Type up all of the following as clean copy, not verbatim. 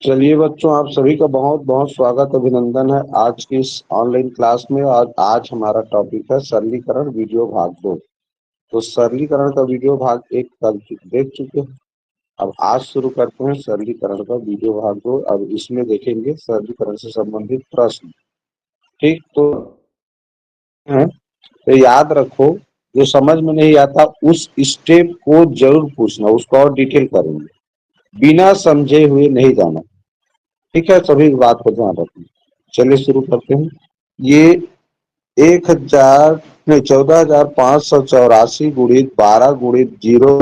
चलिए बच्चों, आप सभी का बहुत बहुत स्वागत अभिनंदन है आज की इस ऑनलाइन क्लास में। और आज हमारा टॉपिक है सरलीकरण वीडियो भाग 2। तो सरलीकरण का वीडियो भाग 1 कल देख चुके हैं। अब आज शुरू करते हैं सरलीकरण का वीडियो भाग 2। अब इसमें देखेंगे सरलीकरण से संबंधित प्रश्न। ठीक, तो याद रखो, जो समझ में नहीं आता उस स्टेप को जरूर पूछना, उसको और डिटेल करेंगे, बिना समझे हुए नहीं जाना। ठीक है, सभी बात को ध्यान रखना। चलिए शुरू करते हैं। ये 14,584 गुणित 12 गुणित 0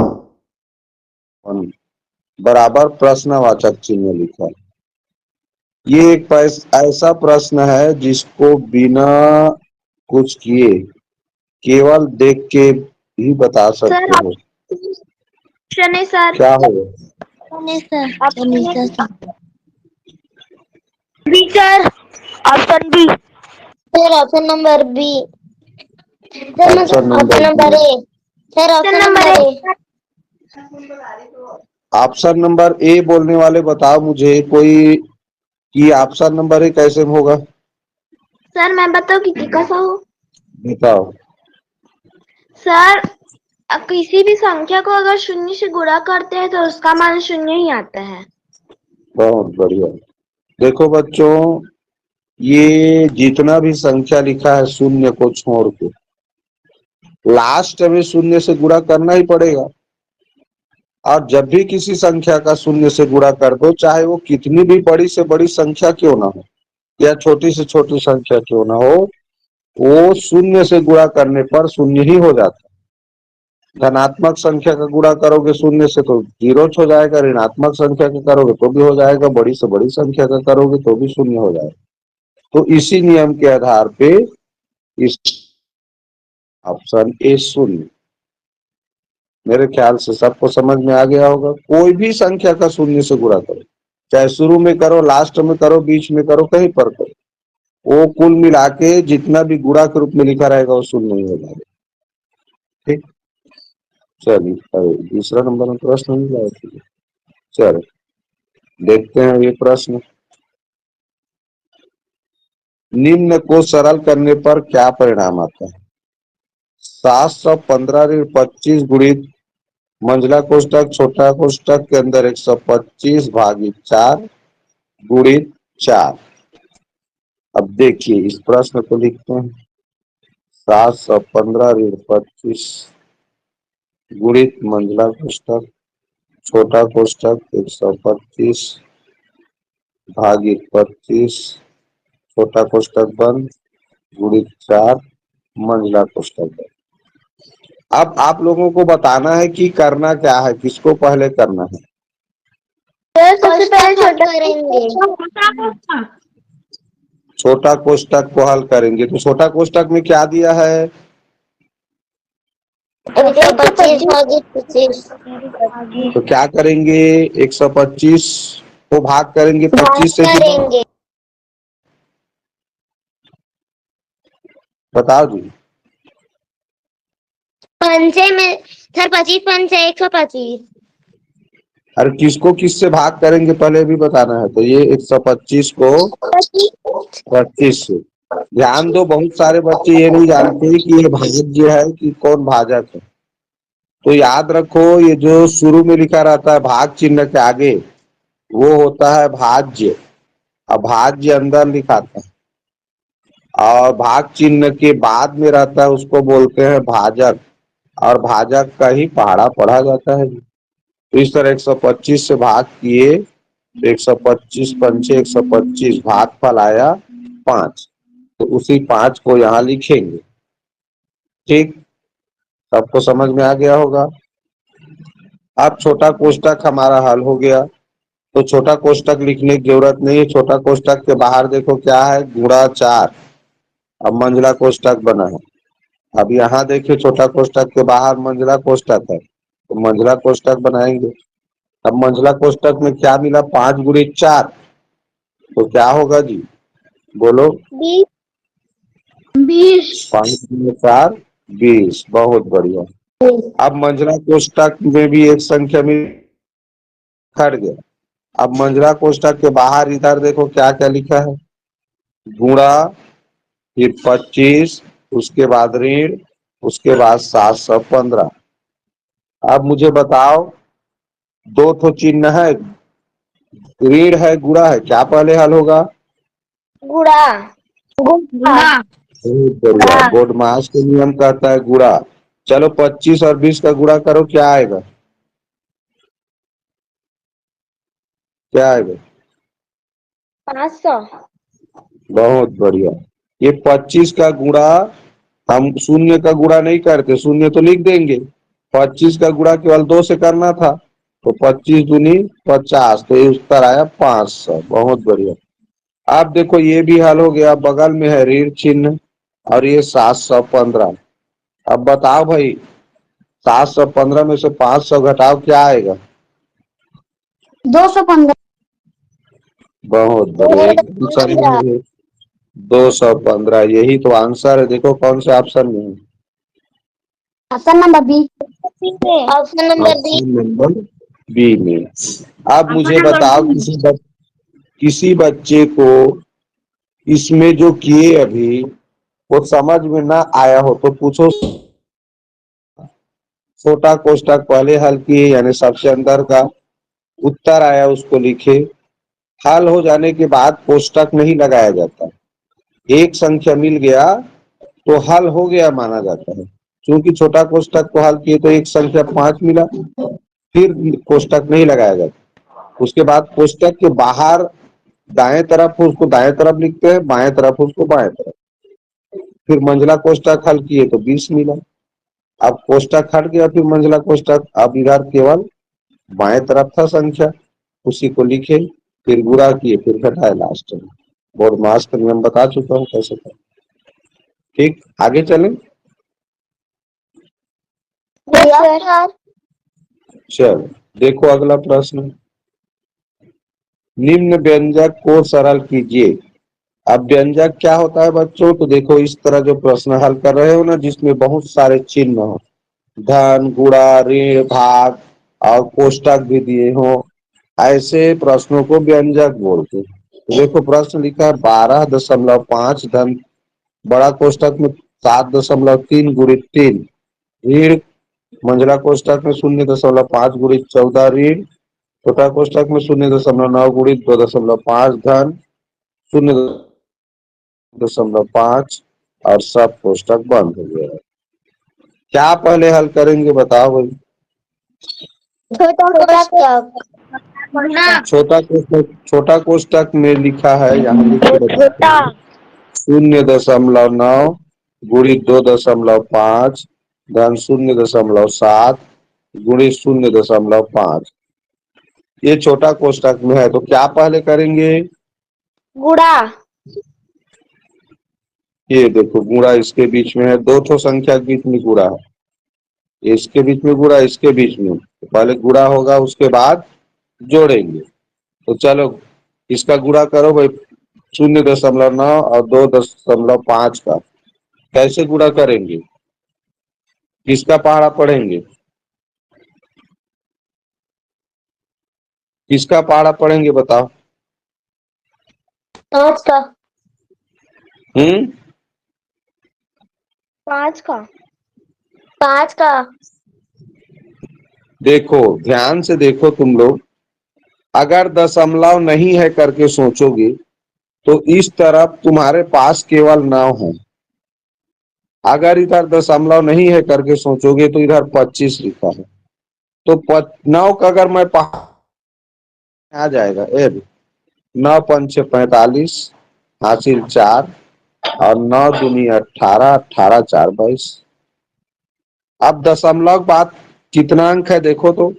बराबर प्रश्नवाचक चिन्ह लिखा है। ये एक ऐसा प्रश्न है जिसको बिना कुछ किए केवल देख के ही बता सकते हो। ऑप्शन है सर। क्या होगा? B sir, option B. Sir option number B. Option number A. Sir option number A. Option number A बोलने वाले बताओ मुझे कोई कि ऑप्शन नंबर ए कैसे होगा। सर मैं बताऊं कितनी का सा हो? बताओ। सर किसी भी संख्या को अगर शून्य से गुणा करते हैं तो उसका मान शून्य ही आता है। बहुत बढ़िया। देखो बच्चों, ये जितना भी संख्या लिखा है शून्य को छोड़ के लास्ट में शून्य से गुणा करना ही पड़ेगा। और जब भी किसी संख्या का शून्य से गुणा कर दो, चाहे वो कितनी भी बड़ी से बड़ी संख्या क्यों ना हो या छोटी से छोटी संख्या क्यों ना हो, वो शून्य से गुणा करने पर शून्य ही हो जाता है। धनात्मक संख्या का गुणा करोगे शून्य से तो जीरो हो जाएगा, ऋणात्मक संख्या का करोगे तो भी हो जाएगा, बड़ी से बड़ी संख्या का करोगे तो भी शून्य हो जाएगा। तो इसी नियम के आधार पे इस ऑप्शन ए शून्य। मेरे ख्याल से सबको समझ में आ गया होगा। कोई भी संख्या का शून्य से गुणा करो, चाहे शुरू में करो, लास्ट में करो, बीच में करो, कहीं पर करो, वो कुल मिला के जितना भी गुणा के रूप में लिखा रहेगा वो शून्य नहीं हो जाएगा। ठीक, चलिए दूसरा नंबर में प्रश्न मिल जाएगा। चलो देखते हैं ये प्रश्न। निम्न को सरल करने पर क्या परिणाम आता है? 715 ऋण 25 गुणित मंझला कोष्टक छोटा कोष्टक के अंदर 125 भागित 4 गुणित 4। अब देखिए इस प्रश्न को लिखते हैं। 715 ऋण 25 गुणित मंझला कोष्टक छोटा कोष्टक 125 भागित 25 छोटा कोष्टक बंद गुणित 4 मंझला कोष्टक बंद। अब आप लोगों को बताना है कि करना क्या है, किसको पहले करना है। सबसे पहले छोटा करेंगे। छोटा कोष्टक को हल करेंगे। तो छोटा कोष्टक में क्या दिया है? 125 भागित 25। तो क्या करेंगे? 125 को भाग करेंगे 25 से। करेंगे। बताओ जी। पंचे में सर 25 पंचे 125। अरे किसको किससे भाग करेंगे पहले भी बताना है। तो ये 125 को 25 से। ध्यान दो, बहुत सारे बच्चे ये नहीं जानते कि ये भाज्य है कि कौन भाजक है। तो याद रखो, ये जो शुरू में लिखा रहता है भाग चिन्ह के आगे वो होता है भाज्य। अभाज्य अंदर लिखाता है और भाग चिन्ह के बाद में रहता है उसको बोलते हैं भाजक। और भाजक का ही पहाड़ा पढ़ा जाता है। तो इस तरह 125 से भाग किए, 125 पंचे 125, भाग फल आया 5। तो उसी 5 को यहाँ लिखेंगे। ठीक, सबको समझ में आ गया होगा। अब छोटा कोष्टक हमारा हल हो गया, तो छोटा कोष्टक लिखने की जरूरत नहीं है। छोटा कोष्टक के बाहर देखो क्या है, गुणा 4। अब मंझला कोष्टक बना है। अब यहाँ देखिए छोटा कोष्टक के बाहर मंझला कोष्टक है, तो मंझला कोष्टक बनाएंगे। अब मंझला कोष्टक में क्या मिला? 5 गुणित 4। तो क्या होगा जी, बोलो? 20। 5 गुणित 4 20। बहुत बढ़िया। अब मंझला कोष्टक में भी एक संख्या में खट गया। अब मंझला कोष्ठक के बाहर इधर देखो क्या क्या लिखा है, गुणा, फिर 25, उसके बाद ऋण, उसके बाद 715। अब मुझे बताओ, दो ठो चिन्ह है, ऋण है गुणा है, क्या पहले हल होगा? गुड़ा। गुणा। बहुत बढ़िया, बोडमास के नियम कहता है गुणा। चलो 25 और 20 का गुणा करो, क्या आएगा? क्या आएगा? 500। बहुत बढ़िया। ये 25 का गुणा, हम शून्य का गुणा नहीं करते, शून्य तो लिख देंगे। 25 का गुणा केवल 2 से करना था, तो 25 दूनी 50, तो ये उत्तर आया 500। बहुत बढ़िया। अब देखो ये भी हल हो गया, बगल में है ऋण चिन्ह और ये 715। अब बताओ भाई, 715 में से 500 घटाओ, क्या आएगा? 215। बहुत बढ़िया, एकदम सही है। 215, यही तो आंसर है। देखो कौन से ऑप्शन में है? Option number B. Option number B. Option number B में। अब मुझे बताओ, किसी बच्चे को इसमें जो किए अभी वो समझ में ना आया हो तो पूछो। छोटा कोष्ठक पहले हल किए, यानी सबसे अंदर का उत्तर आया उसको लिखे। हल हो जाने के बाद कोष्ठक नहीं लगाया जाता, एक संख्या मिल गया तो हल हो गया माना जाता है। क्योंकि छोटा कोष्ठक को हल किए तो एक संख्या 5 मिला, फिर कोष्ठक नहीं लगाया जाता। उसके बाद कोष्ठक के बाहर दाएं तरफ उसको दाएं तरफ लिखते हैं, बाएं तरफ उसको बाएं तरफ। फिर मंझला कोष्ठक हल किए तो 20 मिला। अब कोष्ठक हट गया, फिर मंझला कोष्ठक, अब इधर केवल बाएं तरफ था संख्या, उसी को लिखे, फिर गुणा किए, फिर घटाए लास्ट में। बोडमास का नियम बता चुका हूँ कैसे करें। ठीक, आगे चलें। Yes sir. चलो देखो अगला प्रश्न, निम्न व्यंजक को सरल कीजिए। अब व्यंजक क्या होता है बच्चों? तो देखो इस तरह जो प्रश्न हल कर रहे हो ना, जिसमें बहुत सारे चिन्ह हो, धन, गुणा, ऋण, भाग और कोष्ठक भी दिए हो, ऐसे प्रश्नों को व्यंजक बोलते हैं। तो देखो प्रश्न लिखा है 12.5 धन, बड़ा कोष्ठक में 7.3 गुणित 3 ऋण, मंझला कोष्ठक में 0.5 गुणित 14 ऋण, छोटा कोष्ठक में 0.9 गुणित 2.5 धन, 0.5 और सब कोष्ठक बंद हो गया है। क्या पहले हल करेंगे बताओ भाई? छोटा कोष्ठक। छोटा कोष्ठक में लिखा है, यहाँ लिख के बताते हैं, 0.9 गुणित 2.5 धन 0.7 गुणित 0.5। ये छोटा कोष्ठक में है, तो क्या पहले करेंगे? गुड़ा। ये देखो गुणा इसके बीच में है, दो ठो संख्या के बीच में गुणा है, इसके बीच में गुणा, इसके बीच में, तो पहले गुणा होगा उसके बाद जोड़ेंगे। तो चलो इसका गुणा करो भाई, 0.9 और 2.5 का कैसे गुणा करेंगे? किसका पहाड़ा पढ़ेंगे? किसका पहाड़ा पढ़ेंगे बताओ? 5 का। 5 का। 5 का। देखो ध्यान से देखो तुम लोग, अगर दशमलव नहीं है करके सोचोगे तो इस तरफ तुम्हारे पास केवल 9 है। अगर इधर दशमलव नहीं है करके सोचोगे तो इधर 25 लिखा है, तो 9 का अगर मैं आ जाएगा एब 9 पंचे 45, हासिल 4 और 9 दूनी 18, 18 4 22। अब दशमलव बाद कितना अंक है देखो तो?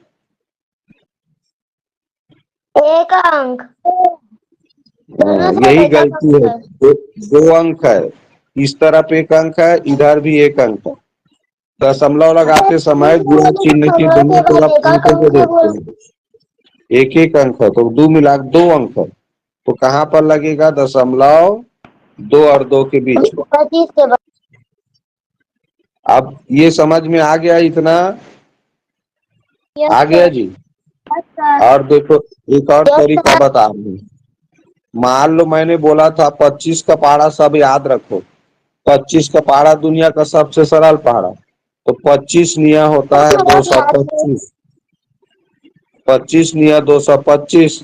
एक अंक। दोनों साइड यही एक गलती अंक है, है। दो अंक है, इस तरफ एक अंक है, इधर भी एक अंक है। दशमलव लगाते समय गुणा चिन्ह की दोनों तरफ अंकों को देखते हैं, एक एक अंक है, तो दो मिला 2 अंक है, तो कहाँ पर लगेगा? दशमलव 2 और 2 के बीच में। 25 के बाद। अब ये समझ में आ गया इतना? यस आ गया सर। जी? और देखो एक और तरीका बता रहा हूँ। मान लो मैंने बोला था 25 का पहाड़ा सब याद रखो। 25 का पहाड़ा दुनिया का सबसे सरल पहाड़ा। तो 25 निया होता है 225। 25 निया 225।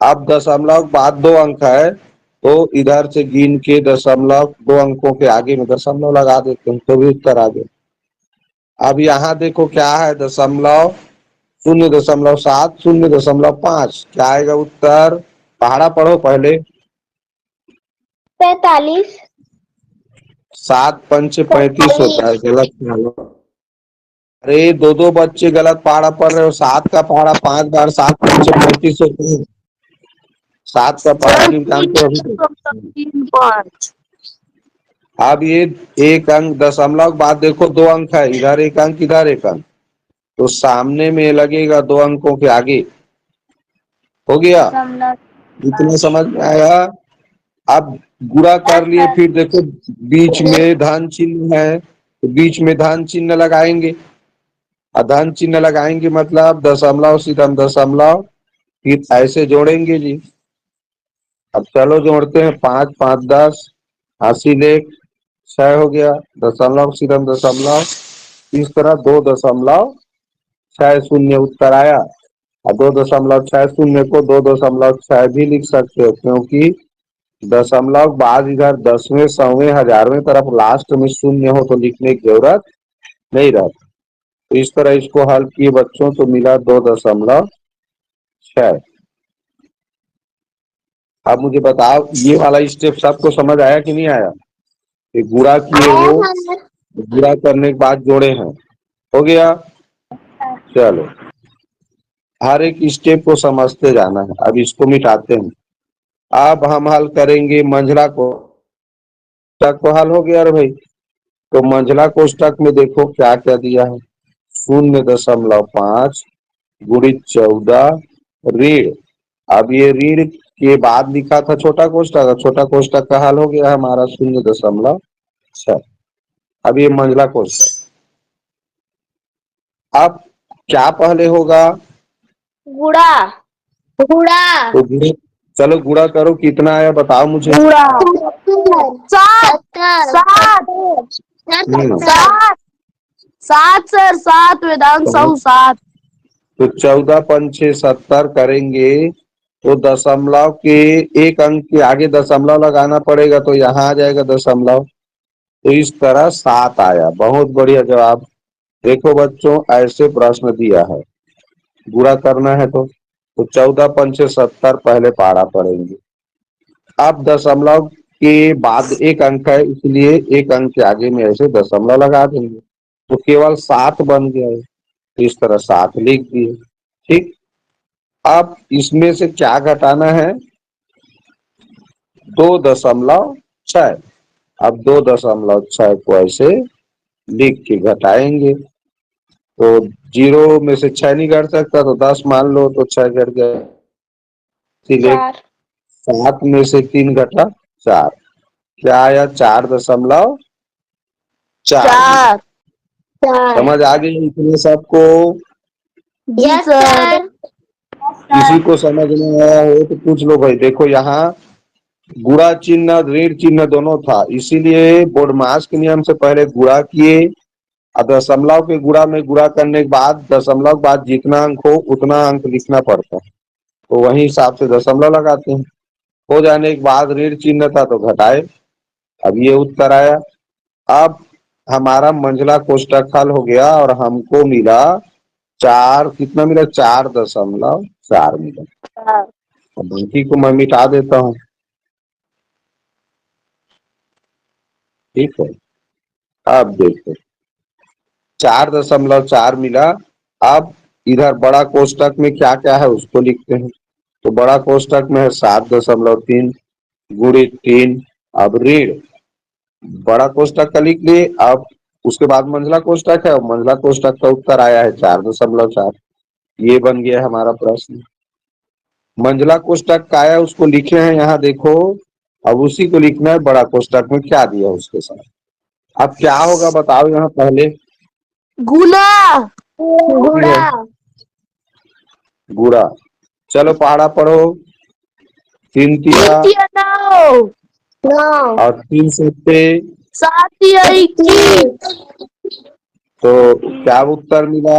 अब दशमलव बाद 2 अंक है तो इधर से गिन के दशमलव 2 अंकों के आगे में दशमलव लगा देते हैं तो भी उत्तर आ गया। अब यहाँ देखो क्या है दशमलव 0.7 0.5 क्या आएगा उत्तर। पहाड़ा पढ़ो पहले। 45। 7 पंचे 35 होता है। गलत ख्याल। अरे दो बच्चे गलत पहाड़ा पढ़ रहे हो। 7 का पहाड़ा 5 बार 7 पंचे 35 होता है। 7 का पहाड़ा निकालते हो अभी तक। 3.5। अब ये एक अंक दशमलव बाद देखो 2 अंक है। इधर एक अंक इधर एक अंक तो सामने में लगेगा 2 अंकों के आगे। हो गया। इतना समझ में आया। अब गुणा कर लिए फिर देखो बीच में धन चिन्ह है तो बीच में धन चिन्ह लगाएंगे। धन चिन्ह लगाएंगे मतलब दशमलव सीधम दशमलव फिर ऐसे जोड़ेंगे जी। अब चलो जोड़ते हैं 5 5 10 हासिल 1 6 हो गया। दशमलव सीधम दशमलव इस तरह 2.60 उत्तर आया। और 2.60 को 2.6 भी लिख सकते हो क्योंकि दशमलव बाद इधर 10वें 100वें 1000वें तरफ लास्ट में शून्य हो तो लिखने की जरूरत नहीं रहती। तो इस तरह इसको हल किए बच्चों तो मिला 2.6। अब मुझे बताओ ये वाला स्टेप सबको समझ आया कि नहीं आया। ये गुणा किए हो गुणा करने के बाद जोड़े हैं। हो गया। चलो हर एक स्टेप को समझते जाना है। अब इसको मिटाते हैं। अब हम हल करेंगे मंझला कोष्टक को हल हो गया रे भाई। तो मंझला कोष्टक में देखो क्या क्या दिया है। 0.5 गुणित 14 ऋण। अब ये ऋण के बाद लिखा था छोटा कोष्टक। छोटा कोष्टक का हल हो गया हमारा 0.6। अब ये मंझला कोष्टक। अब क्या पहले होगा। गुड़ा। गुड़ा तो गुणा चलो गुणा करो कितना आया बताओ मुझे। गुड़ा। 7 7 हम्म, 7 सर 7 वेदांत तो 7। 14 पंचे 70 करेंगे तो दशमलव के एक अंक के आगे दशमलव लगाना पड़ेगा तो यहाँ आ जाएगा दशमलव। तो इस तरह 7 आया। बहुत बढ़िया जवाब। देखो बच्चों ऐसे प्रश्न दिया है गुणा करना है तो 14 पंचे 70 पहले पहाड़ा पड़ेंगे। अब दशमलव के बाद एक अंक है इसलिए एक अंक के आगे में ऐसे दशमलव लगा देंगे तो केवल 7 बन गया है। तो इस तरह 7 लिख दिए। ठीक। अब इसमें से क्या घटाना है 2.6। अब 2.6 को ऐसे लिख के घटाएंगे तो 0 में से 6 नहीं घट सकता तो 10 मान लो तो 6 घट गया। इसीलिए 7 में से 3 घटा 4 क्या आया 4.4। समझ आ गई इतने सबको। यस सर किसी को समझ में आया हो तो पूछ लो भाई। देखो यहाँ गुणा चिन्ह ऋण चिन्ह दोनों था इसीलिए बोर्डमास के नियम से पहले गुणा किए और दशमलव के गुणा में गुणा करने के बाद दशमलव बाद जितना अंक हो उतना अंक लिखना पड़ता है तो वही हिसाब से दशमलव लगाते हैं। हो जाने के बाद ऋण चिन्ह था तो घटाए। अब ये उत्तर आया। अब हमारा मंझला कोष्टक हल हो गया और हमको मिला 4 कितना मिला 4.4 मिला। अब बाकी को मैं मिटा देता हूँ। ठीक है। अब देखो 4.4 मिला। अब इधर बड़ा कोष्टक में क्या क्या है उसको लिखते हैं। तो बड़ा कोष्टक में है 7.3 गुणित 3। अब ऋण बड़ा कोष्टक का लिख लिए। अब उसके बाद मंझला कोष्टक है और मंझला कोष्टक का उत्तर आया है 4.4। ये बन गया हमारा प्रश्न। मंझला कोष्टक का आया उसको लिखे हैं यहाँ देखो। अब उसी को लिखना है बड़ा कोष्टक में क्या दिया उसके साथ। अब क्या होगा बताओ यहाँ पहले। गुना। गुणा गुड़ा। चलो पहाड़ा पढ़ो। 3 तिया तिया 9, 9, और 3 सत्ते, 7 तिया 21, तो क्या उत्तर मिला?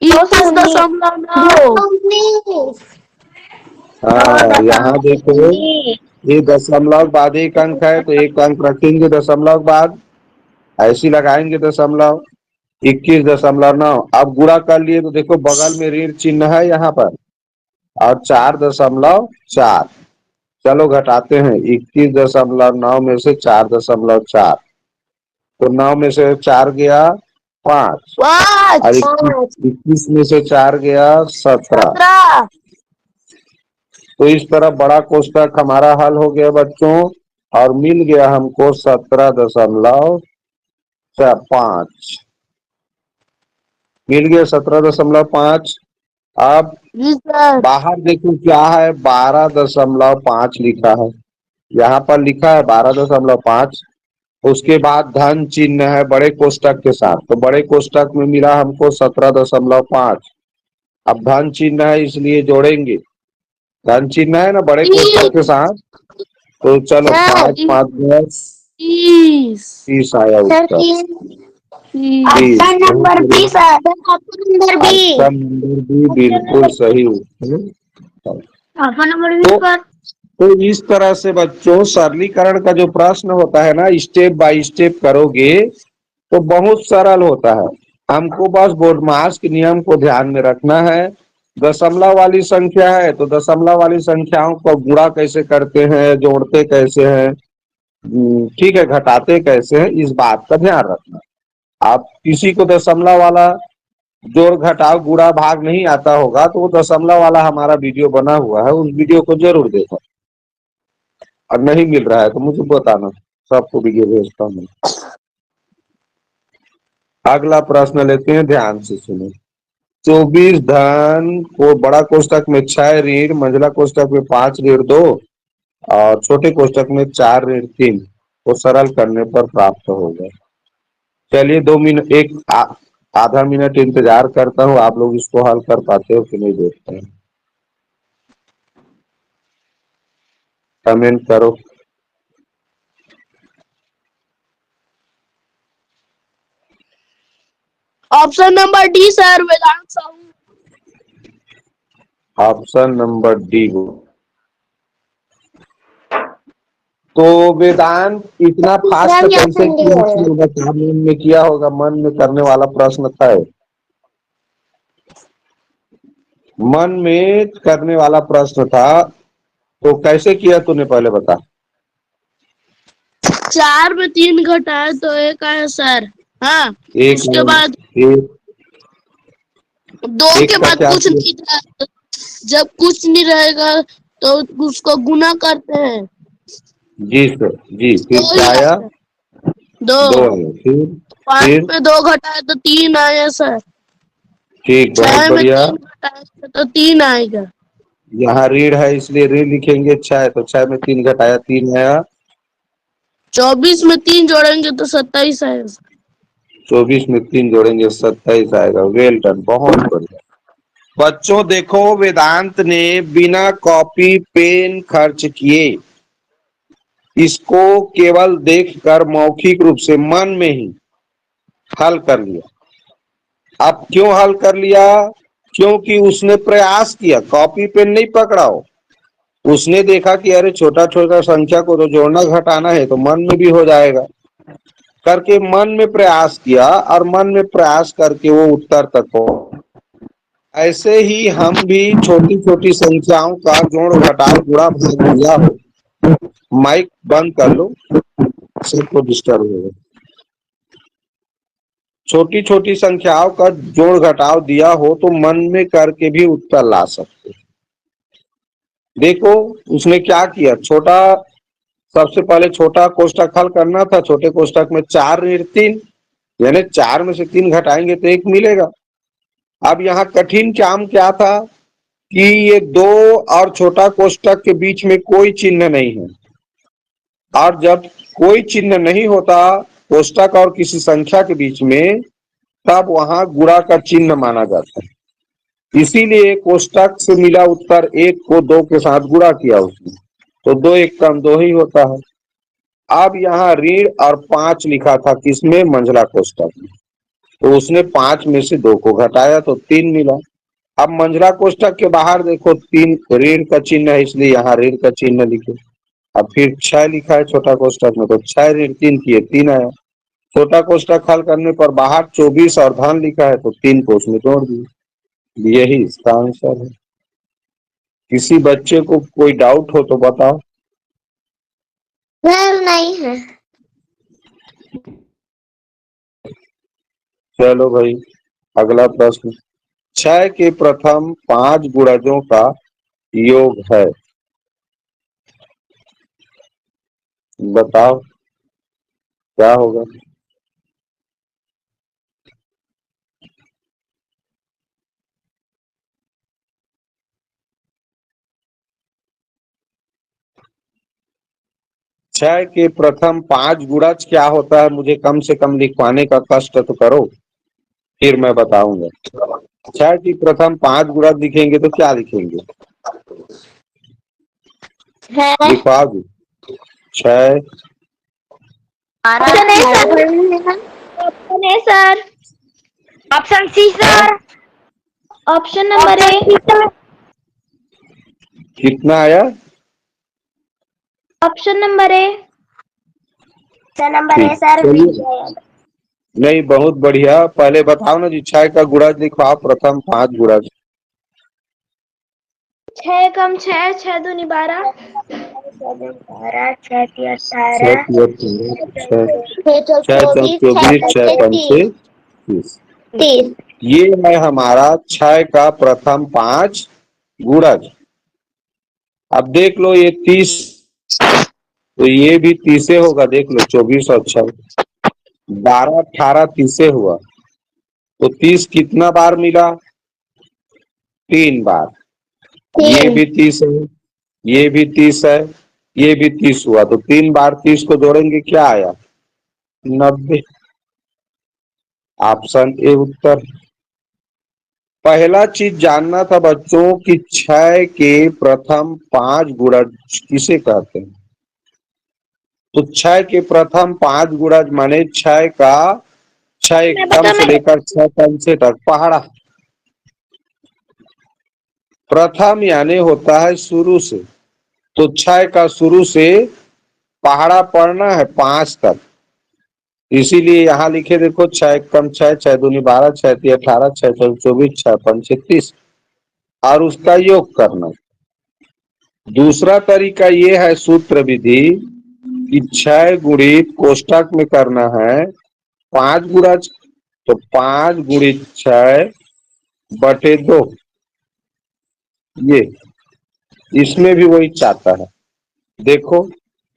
21.9। 19, हाँ, यहाँ देखो, 19, ये दशमलव बाद एक अंक है तो एक अंक रखेंगे दशमलव बाद, ऐसी लगाएंगे दशमलव। 21.9। अब गुणा कर लिए तो देखो बगल में ऋण चिन्ह है यहाँ पर, और 4.4। चलो घटाते हैं, 21.9 में से 4.4, तो 9 में से 4 गया 5, और 21 में से 4 गया 17। 17। तो इस तरह बड़ा कोष्टक हमारा हल हो गया बच्चों, और मिल गया हमको 17.5 मिल गया 17.5। अब जी सर। बाहर देखो क्या है, 12.5 लिखा है, यहाँ पर लिखा है 12.5। उसके बाद धन चिन्ह है बड़े कोष्टक के साथ, तो बड़े कोष्टक में मिला हमको 17.5। अब धन चिन्ह है इसलिए जोड़ेंगे, धन चिन्ह है ना बड़े कोष्टक के साथ, तो चलो सर 5 5 10 30। 30 आया सर उत्तर। 30, 30 ऑप्शन नंबर बहुत बी बढ़िया। Sir, option number B, option number B बिल्कुल सही उत्तर। ऑप्शन नंबर तो 20 पर। तो इस तरह से बच्चों सरलीकरण का जो प्रश्न होता है ना, स्टेप बाय स्टेप करोगे तो बहुत सरल होता है। हमको बस बोर्डमास के नियम को ध्यान में रखना है। दशमलव वाली संख्या है तो दशमलव वाली संख्याओं को गुणा कैसे करते हैं, जोड़ते कैसे हैं, ठीक है, घटाते कैसे हैं, इस बात का ध्यान रखना। आप किसी को दशमलव वाला जोड़ घटाव गुणा भाग नहीं आता होगा तो वो दशमलव वाला हमारा वीडियो बना हुआ है, उस वीडियो को जरूर देखो। और नहीं मिल रहा है तो मुझे बताना, सबको वीडियो भेजता हूँ। अगला प्रश्न लेते हैं, ध्यान से सुनो। 24 धन को बड़ा कोष्टक में 6 ऋण, मंझला कोष्टक में 5 ऋण 2 और छोटे कोष्टक में 4 ऋण 3 को सरल करने पर प्राप्त होगा। चलिए 2 मिनट, आधा मिनट इंतजार करता हूँ, आप लोग इसको हल कर पाते हो कि नहीं देखते हैं, कमेंट करो। Option number D sir, Vedant Sahu. Option number D. तो वेदांत इतना दूसरा फास्ट भी कैसे ऑप्शन डी किया, है। होगा क्या मन में किया होगा, मन में करने वाला प्रश्न था, मन में करने वाला प्रश्न था, तो कैसे किया तूने पहले बता। 4 में 3 घटाए तो 1 आया सर। हाँ, एक उसके बाद एक 2 एक के का बाद क्या कुछ किया? नहीं था। जब कुछ नहीं रहेगा तो उसको गुना करते हैं। जी सर जी, फिर 2 क्या ही आया? आया। 2। 2 आया, फिर 5 फिर में 2 घटाए तो 3 आया सर। ठीक, बहुत 6 में बढ़िया। 3 घटाए तो 3 आएगा। यहाँ ऋण है इसलिए ऋण लिखेंगे 6, तो 6 में 3 घटाया 3 आया। 24 में 3 जोड़ेंगे तो 27 आएगा। 24 में 3 जोड़ेंगे 27 आएगा। वेल डन, बहुत बढ़िया। बच्चों देखो, वेदांत ने बिना कॉपी पेन खर्च किए इसको केवल देखकर मौखिक रूप से मन में ही हल कर लिया। अब क्यों हल कर लिया? क्योंकि उसने प्रयास किया, कॉपी पेन नहीं पकड़ा हो। उसने देखा कि अरे छोटा छोटा संख्या को तो जोड़ना घटाना है तो मन में भी हो जाएगा, करके मन में प्रयास किया, और मन में प्रयास करके वो उत्तर तक पहुंचा। ऐसे ही हम भी छोटी छोटी संख्याओं का जोड़ घटाव गुणा भाग दिया हो, माइक बंद कर लो, सबको डिस्टर्ब होगा। छोटी छोटी संख्याओं का जोड़ घटाव दिया हो तो मन में करके भी उत्तर ला सकते। देखो उसने क्या किया, छोटा, सबसे पहले छोटा कोष्टक हल करना था। छोटे कोष्टक में 4 ऋण 3, यानी 4 में से 3 घटाएंगे तो 1 मिलेगा। अब यहाँ कठिन काम क्या था कि ये 2 और छोटा कोष्टक के बीच में कोई चिन्ह नहीं है, और जब कोई चिन्ह नहीं होता कोष्टक और किसी संख्या के बीच में, तब वहां गुणा का चिन्ह माना जाता है। इसीलिए कोष्टक से मिला उत्तर 1 को 2 के साथ गुणा किया उसने, तो 2 1 कम 2 ही होता है। अब यहाँ ऋण और 5 लिखा था किसमें, मंझला कोष्टक में, तो उसने 5 में से 2 को घटाया तो 3 मिला। अब मंझला कोष्टक के बाहर देखो 3 ऋण का चिन्ह है, इसलिए यहाँ ऋण का चिन्ह लिखे। अब फिर 6 लिखा है छोटा कोष्टक में, तो 6 ऋण 3 किए 3 आया। छोटा कोष्टक हल करने पर बाहर 24 और धन लिखा है, तो 3 को उसमें जोड़ दिए। यही इसका आंसर है। किसी बच्चे को कोई डाउट हो तो बताओ। सर नहीं है। चलो भाई, अगला प्रश्न। 6 के प्रथम 5 गुणजों का योग है, बताओ क्या होगा। छह के प्रथम 5 गुणज क्या होता है, मुझे कम से कम लिखवाने का कष्ट तो करो, फिर मैं बताऊंगा। 6 की प्रथम 5 गुणज लिखेंगे तो क्या लिखेंगे, है लिखवा दो। 6 option A sir, option C sir. Option number A, कितना आया, option number A. Number A sir. चलिए, नहीं बहुत बढ़िया। पहले बताओ ना जी, 6 का गुणज लिखवाओ, प्रथम 5 गुणज। 6 कम 6, 6 दूनी 12, 6 की 18, 6 24, 6 पंचे 30। 30। ये है हमारा 6 का प्रथम 5 गुणज। अब देख लो ये 30, तो ये भी 30 होगा, देख लो 24 और 6, 12 18 30 हुआ, तो 30 कितना बार मिला, 3 बार। ये भी 30 है, ये भी 30 है, ये भी 30 हुआ, तो 3 बार 30 को जोड़ेंगे क्या आया, 90। ऑप्शन ए उत्तर। पहला चीज जानना था बच्चों कि 6 के प्रथम 5 गुणज किसे कहते हैं। तो 6 के प्रथम 5 गुणज माने 6 का 6 एकदम से लेकर 6 पंचे तक पहाड़ा। प्रथम यानी होता है शुरू से, तो 6 का शुरू से पहाड़ा पढ़ना है 5 तक, इसीलिए यहाँ लिखे देखो 6 कम 6, 6 दूनी 12, 6 ती 18, 6 चौक 24, 6 पंचे 30, और उसका योग करना। दूसरा तरीका ये है सूत्र विधि कि 6 गुणित कोष्टक में करना है 5 गुणज, तो 5 गुणित 6 बटे 2, ये इसमें भी वही चाहता है। देखो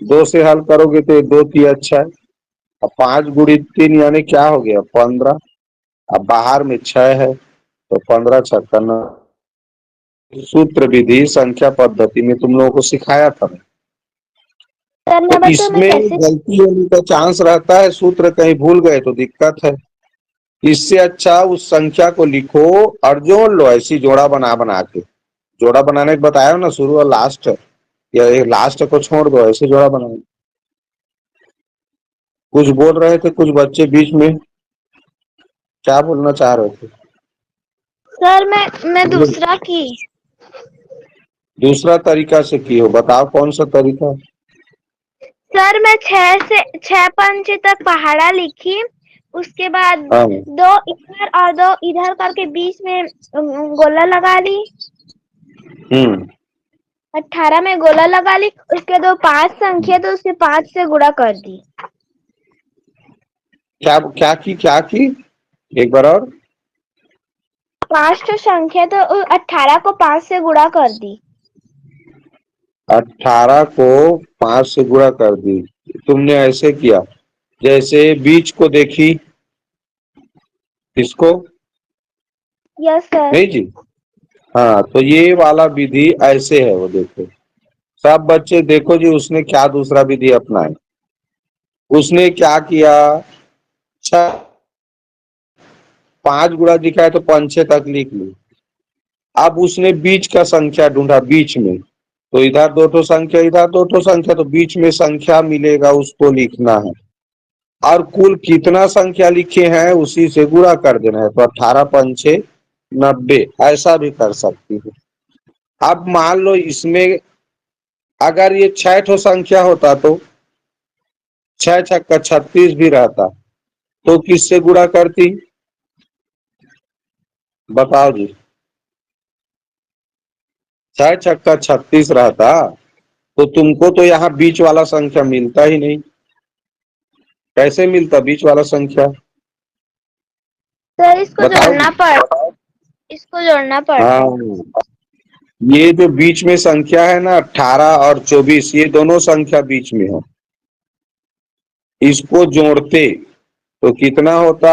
2 से हल करोगे तो 2 तिया 6, अब 5 गुणित 3 यानी क्या हो गया 15, अब बाहर में 6 है तो 15 छक्का 9। सूत्र विधि संख्या पद्धति में तुम लोगों को सिखाया था, तो इसमें गलती होने का चांस रहता है, सूत्र कहीं भूल गए तो दिक्कत है। इससे अच्छा उस संख्या को लिखो और जोड़ लो, ऐसी जोड़ा बना बना के। जोड़ा बनाने को बताया ना, शुरू और लास्ट, या लास्ट को छोड़ दो, ऐसे जोड़ा बनाओ। कुछ बोल रहे थे कुछ बच्चे बीच में, क्या बोलना चाह रहे थे सर मैं दूसरा की। दूसरा तरीका से की हो, बताओ कौन सा तरीका। सर मैं 6 पंचे तक पहाड़ा लिखी, उसके बाद हाँ 2 इधर और 2 इधर करके बीच में गोला लगा ली। 18 में गोला लगा ली, उसके 2 5 संख्या तो उसके 5 से गुणा कर दी। क्या की एक बार और। 5 तो संख्या तो 18 को 5 से गुणा कर दी। 18 को 5 से गुणा कर दी, तुमने ऐसे किया जैसे बीच को देखी, इसको यस सर। नहीं जी, हाँ तो ये वाला विधि ऐसे है, वो देखो सब बच्चे देखो जी, उसने क्या दूसरा विधि अपनाया। उसने क्या किया, 6 5 गुणा दिखा है तो पंचे तक लिख ली, अब उसने बीच का संख्या ढूंढा, बीच में, तो इधर दो ठो संख्या, इधर दो ठो संख्या, तो बीच में संख्या मिलेगा उसको लिखना है, और कुल कितना संख्या लिखे हैं उसी से गुणा कर देना है। तो 18 पंचे 90, ऐसा भी कर सकती है। अब मान लो इसमें अगर ये 6 ठो संख्या होता तो 6 छक्का 36 भी रहता, तो किससे गुणा करती, बताओ जी। 6 छक्का 36 रहता तो तुमको तो यहाँ बीच वाला संख्या मिलता ही नहीं। कैसे मिलता बीच वाला संख्या, सर इसको बताओ जोड़ना जी। पड़ता, इसको जोड़ना पड़ता। हाँ, ये जो बीच में संख्या है ना 18 और 24, ये दोनों संख्या बीच में है, इसको जोड़ते तो कितना होता,